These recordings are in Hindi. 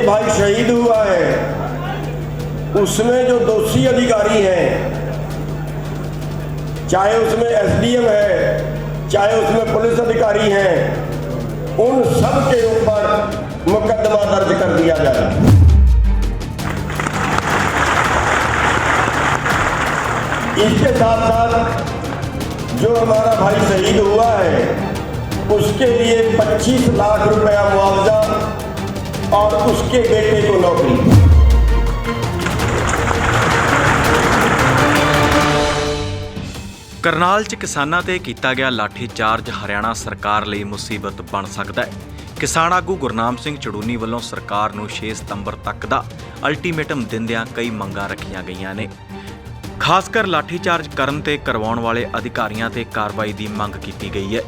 भाई शहीद हुआ है, उसमें जो दोषी अधिकारी हैं, चाहे उसमें एसडीएम है, चाहे उसमें पुलिस अधिकारी हैं, उन सब के ऊपर मुकदमा दर्ज कर दिया जाए। इसके साथ साथ जो हमारा भाई शहीद हुआ है उसके लिए 25 लाख रुपया मुआवजा और उसके बेटे को नौकरी। करनाल च किसानां ते कीता गया लाठीचार्ज हरियाणा सरकार ਲਈ मुसीबत बन सकता है। किसान आगू गुरनाम सिंह चड़ूनी ਵੱਲੋਂ सरकार ਨੂੰ 6 ਸਤੰਬਰ तक ਦਾ ਅਲਟੀਮੇਟਮ ਦਿੰਦਿਆਂ ਕਈ ਮੰਗਾਂ ਰੱਖੀਆਂ ਗਈਆਂ ਨੇ। ਖਾਸ ਕਰ ਲਾਠੀਚਾਰਜ ਕਰਨ ਤੇ ਕਰਵਾਉਣ ਵਾਲੇ ਅਧਿਕਾਰੀਆਂ ਤੇ ਕਾਰਵਾਈ ਦੀ ਮੰਗ ਕੀਤੀ ਗਈ ਹੈ।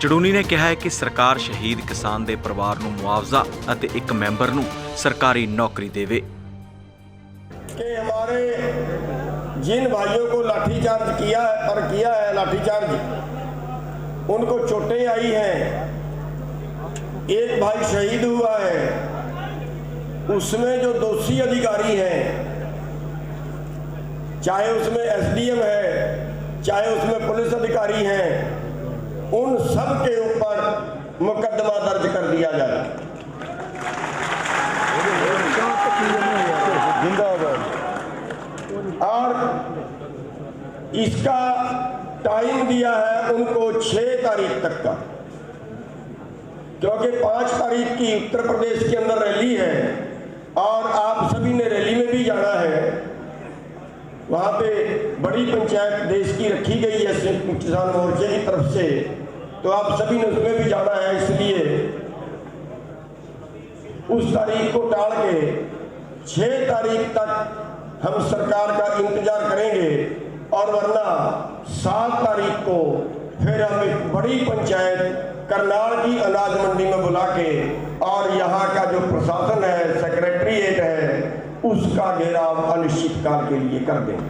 ਚੜੂਨੀ ਨੇ ਕਿਹਾ ਹੈ ਕਿ ਸਰਕਾਰ ਸ਼ਹੀਦ ਕਿਸਾਨ ਦੇ ਪਰਿਵਾਰ ਨੂੰ ਮੁਆਵਜ਼ਾ ਅਤੇ ਇੱਕ ਮੈਂਬਰ ਨੂੰ ਸਰਕਾਰੀ ਨੌਕਰੀ ਦੇਵੇ। कि हमारे जिन भाइयों को लाठीचार्ज किया है लाठीचार्ज, उनको चोटें आई हैं, एक भाई शहीद हुआ है, उसमें जो दोषी अधिकारी हैं, चाहे उसमें एसडीएम है, चाहे उसमें पुलिस अधिकारी हैं, उन सब के ऊपर मुकदमा दर्ज कर दिया जाए। और इसका टाइम दिया है उनको 6 तारीख तक का, क्योंकि 5 तारीख की उत्तर प्रदेश के अंदर रैली है और आप सभी ने रैली में भी जाना है। वहाँ पे बड़ी पंचायत देश की रखी गई है किसान मोर्चे की तरफ से, तो आप सभी ने उसमें भी जाना है। इसलिए उस तारीख को टाल के 6 तारीख तक हम सरकार का इंतजार करेंगे, और वरना 7 तारीख को फिर हम एक बड़ी पंचायत करनाल की अनाज मंडी में बुला के और यहाँ का जो प्रशासन है, सेक्रेटरीट है, उसका घेराव अनिश्चित काल के लिए कर देंगे।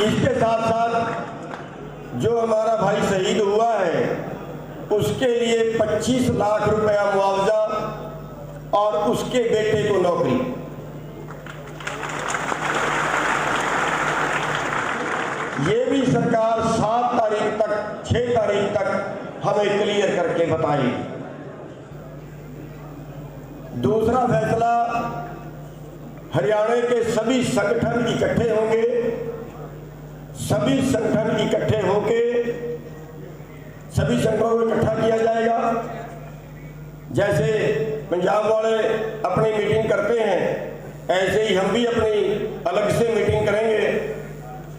इसके साथ साथ जो हमारा भाई शहीद हुआ है उसके लिए 25 लाख रुपया मुआवजा और उसके बेटे को नौकरी। ये भी सरकार 7 तारीख तक 6 तारीख तक हमें क्लियर करके बताएगी। दूसरा फैसला, हरियाणा के सभी संगठन इकट्ठे होंगे, सभी संगठन इकट्ठे होके सभी संगठनों को इकट्ठा किया जाएगा। जैसे पंजाब वाले अपनी मीटिंग करते हैं, ऐसे ही हम भी अपनी अलग से मीटिंग करेंगे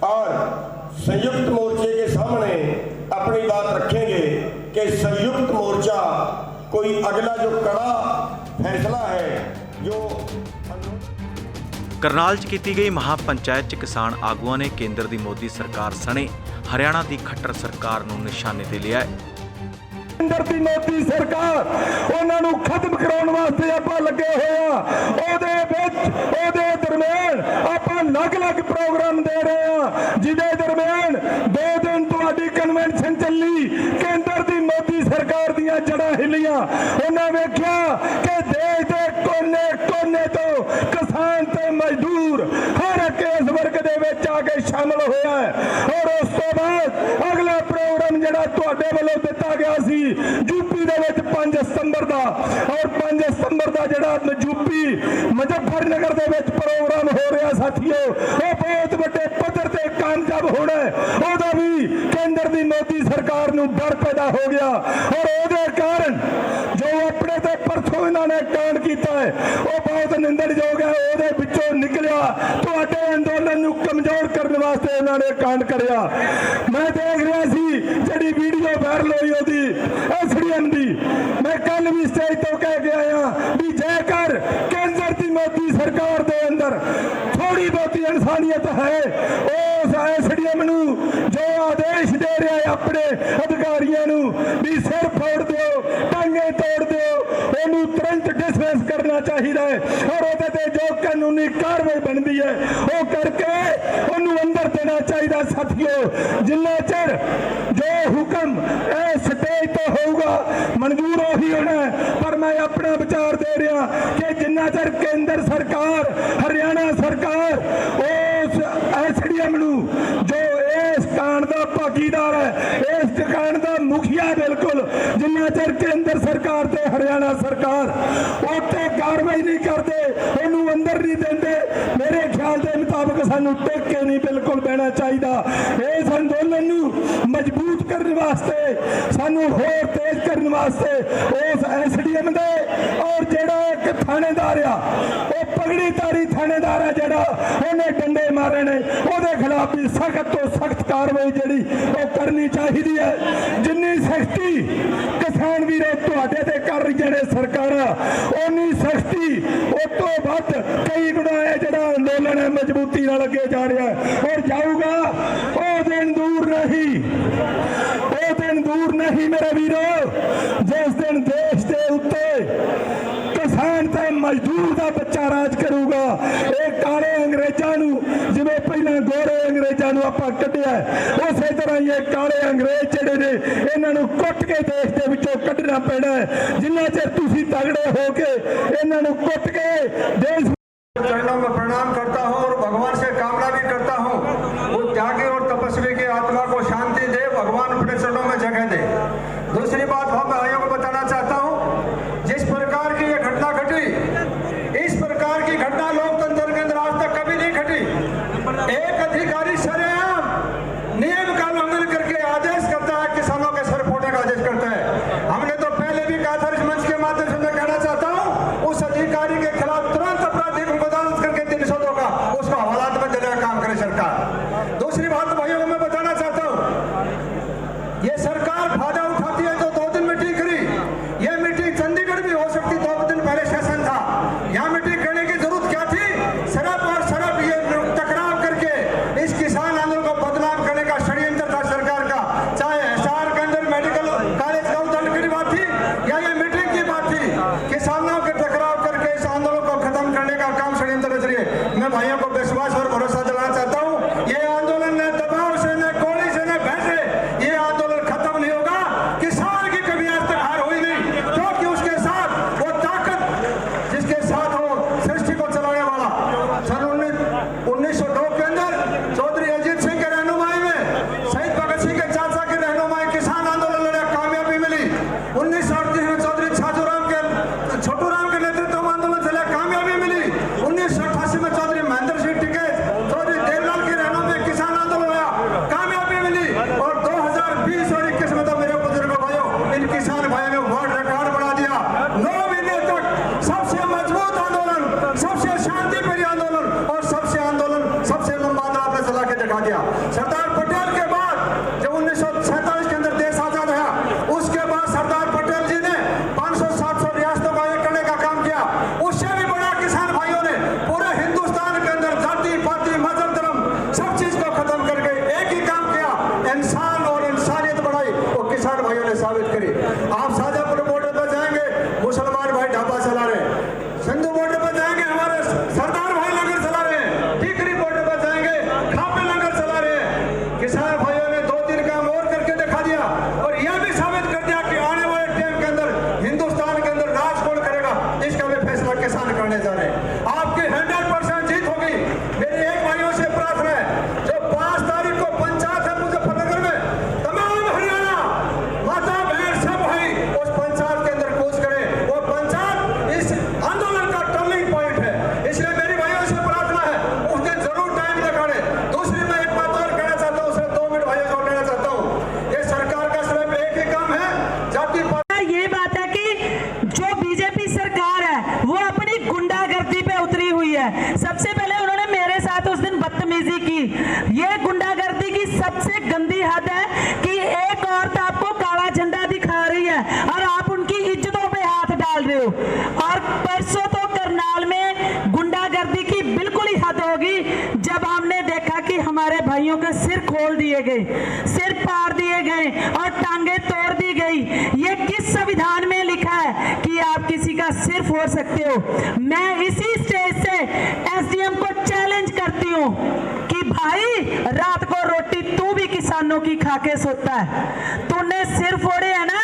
और संयुक्त मोर्चे के सामने अपनी बात रखेंगे कि संयुक्त मोर्चा कोई अगला जो कड़ा फैसला है जो। ਕਰਨਾਲ 'ਚ ਕੀਤੀ ਗਈ ਮਹਾਪੰਚਾਇਤ 'ਚ ਕਿਸਾਨ ਆਗੂਆਂ ਨੇ ਕੇਂਦਰ ਦੀ ਮੋਦੀ ਸਰਕਾਰ ਸਣੇ ਹਰਿਆਣਾ ਦੀ ਖੱਟਰ ਸਰਕਾਰ ਨੂੰ ਨਿਸ਼ਾਨੇ ਤੇ ਲਿਆ ਹੈ। ਕੇਂਦਰ ਦੀ ਮੋਦੀ ਸਰਕਾਰ ਉਹਨਾਂ ਨੂੰ ਖਤਮ ਕਰਾਉਣ ਵਾਸਤੇ ਆਪਾਂ ਲੱਗੇ ਹੋਏ ਆ। ਉਹਦੇ ਦਰਮਿਆਨ ਆਪਾਂ ਅਲੱਗ-ਅਲੱਗ ਪ੍ਰੋਗਰਾਮ ਦੇ ਰਹੇ ਆ, ਜਿਹਦੇ ਦਰਮਿਆਨ 2 ਦਿਨ ਤੁਹਾਡੀ ਕਨਵੈਨਸ਼ਨ ਚੱਲੀ। ਕੇਂਦਰ ਦੀ ਮੋਦੀ ਸਰਕਾਰ ਦੀਆਂ ਜੜ੍ਹਾਂ ਹਿੱਲੀਆਂ। ਉਹਨਾਂ ਵੇਖਿਆ ਕਿ ਦੇਸ਼ ਦੇ ਕੋਨੇ-ਕੋਨੇ ਤੋਂ ਕਿਸਾਨ ਤੇ ਮਜ਼ਦੂਰ ਹਰ ਇੱਕ ਇਸ ਵਰਗ ਦੇ ਵਿੱਚ ਆ ਕੇ ਸ਼ਾਮਲ ਹੋਇਆ ਹੈ। ਔਰ ਉਸ ਤੋਂ ਬਾਅਦ ਅਗਲਾ ਪ੍ਰੋਗਰਾਮ ਜਿਹੜਾ ਤੁਹਾਡੇ ਵੱਲੋਂ ਦਿੱਤਾ ਗਿਆ ਸੀ यूपी ਦੇ ਵਿੱਚ 5 ਸਤੰਬਰ ਦਾ, ਔਰ 5 ਸਤੰਬਰ ਦਾ ਜਿਹੜਾ यूपी मुजफ्फरनगर ਦੇ ਵਿੱਚ ਪ੍ਰੋਗਰਾਮ ਹੋ ਰਿਹਾ ਸਾਥੀਓ, ਉਹ ਬਹੁਤ ਵੱਡੇ ਪੱਧਰ ਤੇ ਕਾਮਯਾਬ ਹੋਣਾ ਹੈ। ਉਹਦਾ ਵੀ ਕੇਂਦਰ ਦੀ ਮੋਦੀ ਸਰਕਾਰ ਨੂੰ ਡਰ ਪੈਦਾ ਹੋ ਗਿਆ, ਔਰ ਉਹਦੇ ਕਾਰਨ ਜੋ ਆਪਣੇ ਤੇ ਪਰਸੋਂ ਇਹਨਾਂ ਨੇ ਕਾਂਡ ਕੀਤਾ ਹੈ ਉਹ ਬਹੁਤ ਨਿੰਦਣਯੋਗ ਹੈ। ਉਹਦੇ ਵਿੱਚੋਂ ਨਿਕਲਿਆ ਤੁਹਾਡੇ ਅੰਦੋਲਨ ਨੂੰ ਕਮਜ਼ੋਰ ਕਰਨ ਵਾਸਤੇ ਇਹਨਾਂ ਨੇ ਕਾਂਡ ਕਰਿਆ। ਮੈਂ ਦੇਖ ਰਿਹਾ ਸੀ ਜਿਹੜੀ ਵੀਡੀਓ ਵਾਇਰਲ ਹੋਈ ਉਹਦੀ एसडीएम दी, मैं कल भी स्टेज तो कह के आया भी जेकर केंद्र की मोदी सरकार दे अंदर थोड़ी बहुती इंसानियत है, उस एसडीएम नू जो आदेश दे रहा है अपने अधिकारियों नू भी सिर फोड़ दो, टांगे तोड़ दो, तुरंत डिसमिस करना चाहिए और ਉਹਦੇ ਤੇ जो कानूनी कार्रवाई बनती है वो करके ਉਹਨੂੰ अंदर देना चाहिए। साथियों जिन्ना चਿਰ जो हुक्म स्टेज तो होगा मंजूर ही होना है, पर मैं अपना विचार दे रहा कि जिन्ना चਿਰ केंद्र सरकार हरियाणा सरकार उस SDM जो इस कांड का भागीदार है, इस कांड का मुखिया बिल्कुल, जिन्ना चਿਰ केंद्र सरकार ते हरियाणा सरकार उत्ते कार्रवाई नहीं करते, उन्होंने अंदर नहीं देंगे, मेरे ख्याल के मुताबिक सानू टिक के नहीं बिल्कुल बहना चाहिए। इस अंदोलन नू मजबूत करने वास्ते सानू होर तेज करने वास्ते उस SDM दे और जेड़ा एक थानेदार आ वो पगड़ीधारी थानेदार है जेड़ा उन्हें डंडे मारे ने, ਉਹਦੇ खिलाफ भी सख्त तो सख्त कार्रवाई जी वो करनी चाहिए है। जिन्नी सख्ती किसान वीरों तुहाडे ते कर रही ने सरकार, उन्नी सख्ती उस तो वध कई गुणा है जेड़ा अंदोलन है मजबूती नाल अगे जा रहा है और जाऊगा। वो दिन दूर नहीं, वो दिन दूर नहीं मेरे वीरों, जिस दिन देश के उत्ते किसान ते मजदूर का बच्चा राज करूगा। एक काले अंग्रेजों जिवें पहले गोरे अंग्रेजों आपां कढिया, उस तरह ये काले अंग्रेज जिहड़े ने इन्हां नूं कुट के देश दे विचों कढना पैना है। जिन्ना चिर तुसीं तगड़े हो के इन्हां नूं कुट के देश चरणों में प्रणाम करता हूं और भगवान से कामना भी करता हूं वो त्यागी और तपस्वी की आत्मा को शांति दे, भगवान अपने चरणों में जगह दे। दूसरी बात हम भाइयों को बताना चाहता हूं, जिस प्रकार की ये घटना घटी, इस प्रकार की घटना लोकतंत्र के अंदर आज तक कभी नहीं घटी। एक अधिकारी सरेआम नियम का उल्लंघन करके आदेश करता है, किसानों के सर फोड़ने का आदेश करता है। हमने तो पहले भी कहा था, इस मंच के माध्यम से मैं कहना चाहता हूं उस अधिकारी के खिलाफ तुरंत अपराधिक मुकदमा करके 302 का उसको हवालात में देने का काम करे सरकार। दूसरी बात भाइयों को मैं बताना चाहता हूं, ये सरकार फायदा उठाती है तो 2 दिन मीटिंग करी, ये मीटिंग चंडीगढ़ भी हो सकती, 2 दिन पहले सेशन था, यहाँ मीटिंग करने की जरूरत क्या थी? सरब और सरब ये टकराव करके इस किसान आंदोलन को बदनाम करने का षड्यंत्र था सरकार का। चाहे हिसार के अंदर मेडिकल कॉलेज का उद्घाटन की बात थी या ये मीटिंग की बात थी, किसानों के टकराव करके इस आंदोलन को खत्म करने का काम षड्यंत्र रच रही है। मैं भाइयों को विश्वास और भरोसा दिलाना चाहता हूँ, ये आंदोलन न दबाव से, न गोली से, न भय से ये आंदोलन खत्म नहीं होगा। किसान की कभी आज तक हार हुई नहीं, क्योंकि उसके साथ वो ताकत जिसके साथ वो सृष्टि को चलाने वाला सन 1902 के अंदर चौधरी अजीत सिंह के रहनुमाई में, शहीद भगत सिंह के चाचा की रहनुमाई किसान आंदोलन लड़ा, कामयाबी मिली। 1938 में चौधरी छोटू राम के नेतृत्व में आंदोलन चला, कामयाबी मिली। 1988 में चौधरी महेंद्र सिंह टिकैत, चौधरी देवलाल की रहनुमाई में किसान आंदोलन लड़ा, कामयाबी मिली। और 2020 और 21 में तो मेरे बुजुर्गों भाइयों, इन किसान भाइयों ने वर्ल्ड रिकॉर्ड बना दिया। 9 महीने तक सबसे मजबूत आंदोलन, सबसे शांतिप्रिय आंदोलन और सबसे लंबा आंदोलन आपने चला के दिखा दिया। सरदार पटेल के बाद जब 1947 के अंदर देश आजाद हुआ, उसके बाद सरदार पटेल जी ने 500-700 रियासतों का एक करने का काम किया। उससे भी बड़ा किसान भाइयों ने पूरे हिंदुस्तान के अंदर जाति पाति मजहब धर्म सब चीज को खत्म करके एक ही काम किया, इंसान और इंसानियत बढ़ाई, वो किसान भाइयों ने साबित करी। आप शाजापुर बॉर्डर पर जाएंगे, मुसलमान भाई ढाबा चला रहे, सिंधु बॉर्डर पर जाएंगे हमारे सरदार भाई लंगर चला रहे हैं, टीकरी बॉर्डर पर जाएंगे खापे लंगर चला रहे हैं। किसान भाइयों ने 2-3 काम और करके दिखा दिया और यह भी साबित कर दिया कि आने वाले टाइम के अंदर हिंदुस्तान के अंदर राज कौन करेगा, इसका भी फैसला किसान करने जा रहे हैं। आपकी 100% जीत होगी। मेरी एक भाइयों से प्रार्थना है, जो 5 तारीख को पंचायत है मुजफ्फरनगर में, तमाम हरियाणा माता बहन सब भाई उस पंचायत के अंदर कूच करें। वो पंचायत इस आंदोलन का टर्निंग पॉइंट है, इसलिए मेरी भाइयों से प्रार्थना है उस दिन जरूर टाइम निकालें। दूसरी मैं एक बात और कहना चाहता हूँ, सिर्फ 2 मिनट भाइयों को लेना चाहता हूँ। ये सरकार का सिर्फ एक ही काम है, जाति ये बात है कि जो बीजेपी सरकार है वो अपनी गुंडागर्दी पे उतरी हुई है। सबसे पहले उन्होंने मेरे साथ उस दिन बदतमीजी की। ये गुंडागर्दी की सबसे गंदी हद है कि एक औरत आपको काला झंडा दिखा रही है और आप उनकी इज्जतों पे हाथ डाल रहे हो। और परसों तो करनाल में गुंडागर्दी की बिल्कुल ही हद होगी, जब हमने देखा कि हमारे भाइयों के सिर खोल दिए गए, सिर पाड़ दिए गए और टांगे तोड़ दी गई। ये किस संविधान में लिखा है कि आप किसी का सिर फोड़ सकते हो। मैं इसी स्टेज से एसडीएम को चैलेंज करती हूँ कि भाई रात को रोटी तू भी किसानों की खाके सोता है, तूने सिर फोड़े है ना,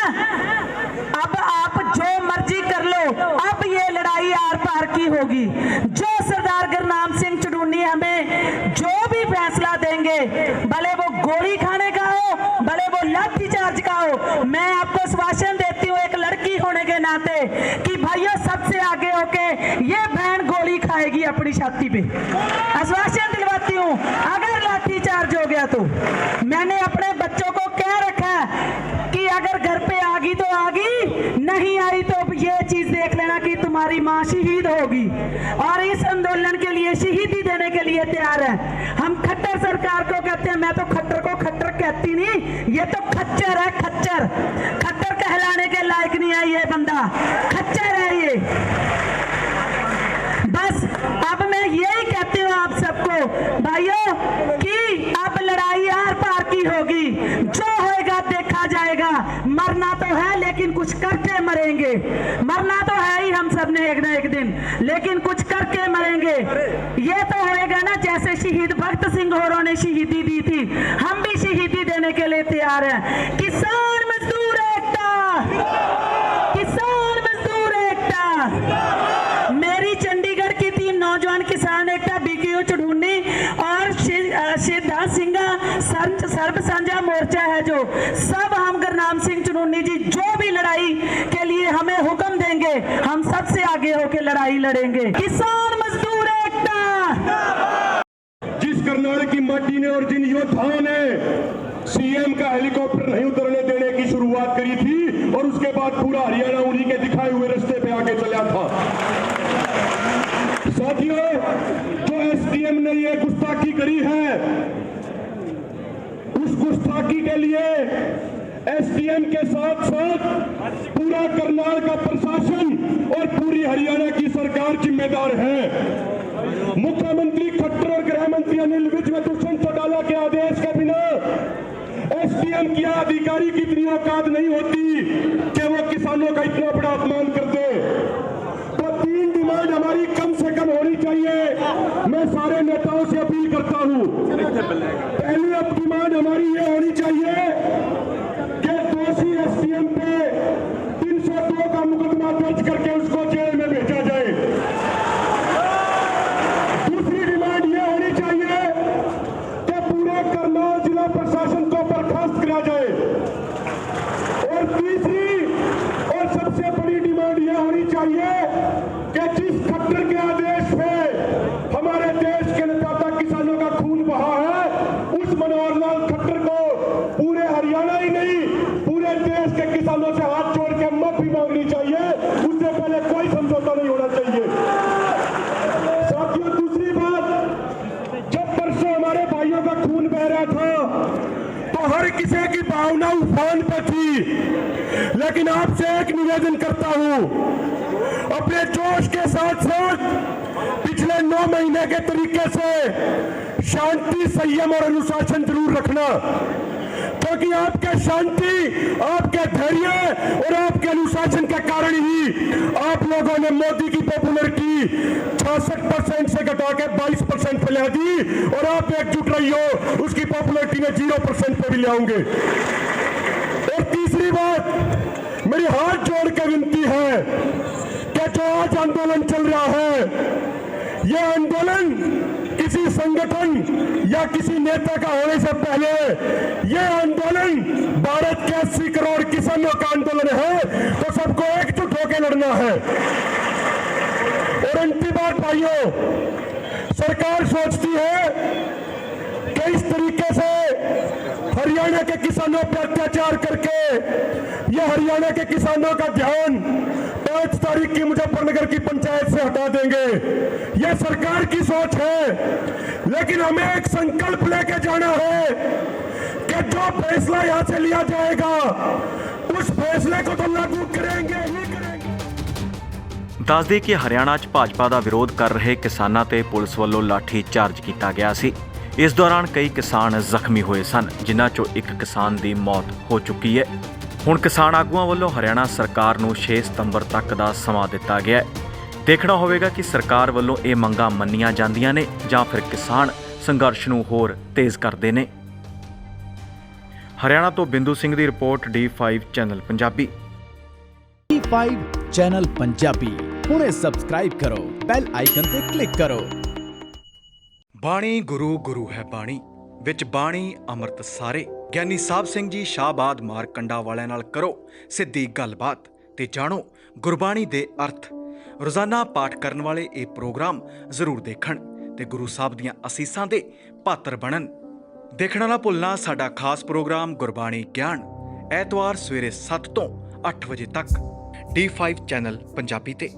अब आप जो मर्जी कर लो, अब ये लड़ाई आर पार की होगी। जो सरदार गुरनाम सिंह चुड़ूनी हमें जो भी फैसला देंगे, भले वो गोली खाने का हो, भले वो लाठी चार्ज का हो, मैं आपको आश्वासन देती हूँ एक लड़की होने के नाते कि भाइयों सबसे आगे होके ये बहन गोली खाएगी अपनी छाती पे, आश्वासन दिलवाती हूँ। अगर लाठी चार्ज हो गया तो मैंने अपने बच्चों को कह रखा है कि अगर घर पे आगी तो आगी, नहीं आई तो ये चीज देख लेना कि तुम्हारी माँ शहीद होगी। और इस आंदोलन के लिए शहीदी देने के लिए तैयार है। हम खट्टर सरकार को कहते हैं, मैं तो खट्टर को खट्टर कहती नहीं, ये तो खच्चर है, खच्चर। खट्टर कहलाने के लायक नहीं है ये बंदा, खच्चर है ये। बस अब मैं यही कहती हूँ आप सबको भाइयों कि अब लड़ाई आर पार की होगी, जो होएगा देखा जाएगा। मरना तो है लेकिन कुछ करके मरेंगे, मरना तो है ही हम सब ने एक ना एक दिन, लेकिन कुछ करके मरेंगे। ये तो होएगा ना जैसे शहीद भगत सिंह होरों ने शहीदी दी थी, हम भी शहीदी देने के लिए तैयार हैं। किसान मजदूर एकता, किसान मजदूर एकता। मेरी चंडीगढ़ की टीम नौजवान किसान एकता, बीकेयू चुड़ूनी और सिद्धार्थ सिंह सर्व साझा मोर्चा है, जो सब हम गुरनाम सिंह चुड़ूनी जी जो भी लड़ाई के लिए हमें हुक्म देंगे, हम सबसे आगे होकर लड़ाई लड़ेंगे। किसान मजदूर एकता। जिस कर्नाटक की माटी ने और जिन योद्धाओं ने सीएम का हेलीकॉप्टर नहीं उतरने देने की शुरुआत करी थी और उसके बाद पूरा हरियाणा उन्हीं के दिखाए हुए रास्ते पे आगे चला था। साथियों, जो एसडीएम ने ये गुस्ताखी करी है, उस गुस्ताखी के लिए एसडीएम के साथ साथ पूरा करनाल का प्रशासन और पूरी हरियाणा की सरकार जिम्मेदार है। मुख्यमंत्री खट्टर और गृह मंत्री अनिल विज में दुष्यंत चौटाला के आदेश के बिना एसडीएम की अधिकारी की इतनी औकात नहीं होती कि वो किसानों का इतना बड़ा अपमान कर दे। तो 3 डिमांड हमारी कम से कम होनी चाहिए। मैं सारे नेताओं से अपील करता हूं, पहली अब डिमांड हमारी ये होनी चाहिए कि दोषी एसडीएम पे 302 का मुकदमा दर्ज करके उसको जेल में भेजा जाए। दूसरी डिमांड ये होनी चाहिए कि पूरे करनाल जिला प्रशासन को बर्खास्त किया जाए। और तीसरी और सबसे बड़ी डिमांड ये होनी चाहिए कि जिस खट्टर के आदेश पे हमारे देश के नेता किसानों का खून बहा है, उस मनोहर लाल खट्टर को पूरे हरियाणा ही नहीं पूरे देश के किसानों से हाथ जोड़ के माफी मांगनी चाहिए। उससे पहले कोई समझौता नहीं होना चाहिए। साथियों, दूसरी बात, जब परसों हमारे भाइयों का खून बह रहा था तो हर किसी की भावना उफान पर थी, लेकिन आपसे एक निवेदन करता हूं, अपने जोश के साथ साथ पिछले 9 महीने के तरीके से शांति, संयम और अनुशासन जरूर रखना, क्योंकि आपके शांति, आपके धैर्य और आपके अनुशासन के कारण ही आप लोगों ने मोदी की पॉपुलरिटी 66% से घटा के 22% पे ले दी और आप एकजुट रही हो, उसकी पॉपुलरिटी में 0% पे भी ले आऊंगे। और तीसरी बात, मेरी हाथ जोड़ के विनती है कि जो आज आंदोलन चल रहा है, यह आंदोलन किसी संगठन या किसी नेता का होने से पहले यह आंदोलन भारत के 80 करोड़ किसानों का आंदोलन है, तो सबको एकजुट होकर लड़ना है। और अंतिम बात भाइयों, सरकार सोचती है कि इस तरीके से हरियाणा के किसानों पर अत्याचार करके यह हरियाणा के किसानों का ध्यान 5 तारीख की मुजफ्फरनगर की पंचायत से हटा देंगे। यह सरकार की सोच है, लेकिन हमें एक संकल्प लेके जाना है कि जो फैसला यहां से लिया जाएगा उस फैसले को तो लागू करेंगे ही करेंगे। ਦੱਸ ਦੇ ਕਿ ਹਰਿਆਣਾ 'ਚ ਭਾਜਪਾ ਦਾ ਵਿਰੋਧ ਕਰ ਰਹੇ ਕਿਸਾਨਾਂ ਤੇ ਪੁਲਿਸ ਵੱਲੋਂ ਲਾਠੀ ਚਾਰਜ ਕੀਤਾ ਗਿਆ ਸੀ। ਇਸ ਦੌਰਾਨ ਕਈ ਕਿਸਾਨ ਜ਼ਖਮੀ ਹੋਏ ਸਨ, ਜਿਨ੍ਹਾਂ 'ਚੋਂ ਇੱਕ ਕਿਸਾਨ ਦੀ ਮੌਤ ਹੋ ਚੁੱਕੀ ਹੈ। ਹੁਣ ਕਿਸਾਨ ਆਗੂਆਂ ਵੱਲੋਂ ਹਰਿਆਣਾ ਸਰਕਾਰ ਨੂੰ 6 ਸਤੰਬਰ ਤੱਕ ਦਾ ਸਮਾਂ ਦਿੱਤਾ ਗਿਆ ਹੈ। ਦੇਖਣਾ ਹੋਵੇਗਾ ਕਿ ਸਰਕਾਰ ਵੱਲੋਂ ਇਹ ਮੰਗਾਂ ਮੰਨੀਆਂ ਜਾਂਦੀਆਂ ਨੇ ਜਾਂ ਫਿਰ ਕਿਸਾਨ ਸੰਘਰਸ਼ ਨੂੰ ਹੋਰ ਤੇਜ਼ ਕਰਦੇ ਨੇ। ਹਰਿਆਣਾ ਤੋਂ ਬਿੰਦੂ ਸਿੰਘ ਦੀ report D5 channel Punjabi. D5 channel Punjabi ਹੁਣੇ ਸਬਸਕ੍ਰਾਈਬ ਕਰੋ, ਬੈਲ ਆਈਕਨ ਤੇ ਕਲਿੱਕ ਕਰੋ। ਬਾਣੀ ਗੁਰੂ ਗੁਰੂ ਹੈ ਬਾਣੀ, ਵਿੱਚ ਬਾਣੀ ਅੰਮ੍ਰਿਤ ਸਾਰੇ। ਗਿਆਨੀ ਸਾਹਿਬ ਸਿੰਘ ਜੀ ਸ਼ਾਹਬਾਦ ਮਾਰਕੰਡਾ ਵਾਲਿਆਂ ਨਾਲ ਕਰੋ ਸਿੱਧੀ ਗੱਲਬਾਤ ਤੇ ਜਾਣੋ ਗੁਰਬਾਣੀ ਦੇ ਅਰਥ। ਰੋਜ਼ਾਨਾ ਪਾਠ ਕਰਨ ਵਾਲੇ ਇਹ ਪ੍ਰੋਗਰਾਮ ਜ਼ਰੂਰ ਦੇਖਣ ਤੇ ਗੁਰੂ ਸਾਹਿਬ ਦੀਆਂ ਅਸੀਸਾਂ ਦੇ ਪਾਤਰ ਬਣਨ। ਦੇਖਣਾ ਨਾ ਭੁੱਲਣਾ ਸਾਡਾ ਖਾਸ ਪ੍ਰੋਗਰਾਮ ਗੁਰਬਾਣੀ ਗਿਆਨ, ਐਤਵਾਰ ਸਵੇਰੇ 7 ਤੋਂ 8 ਵਜੇ ਤੱਕ D5 ਚੈਨਲ ਪੰਜਾਬੀ ਤੇ।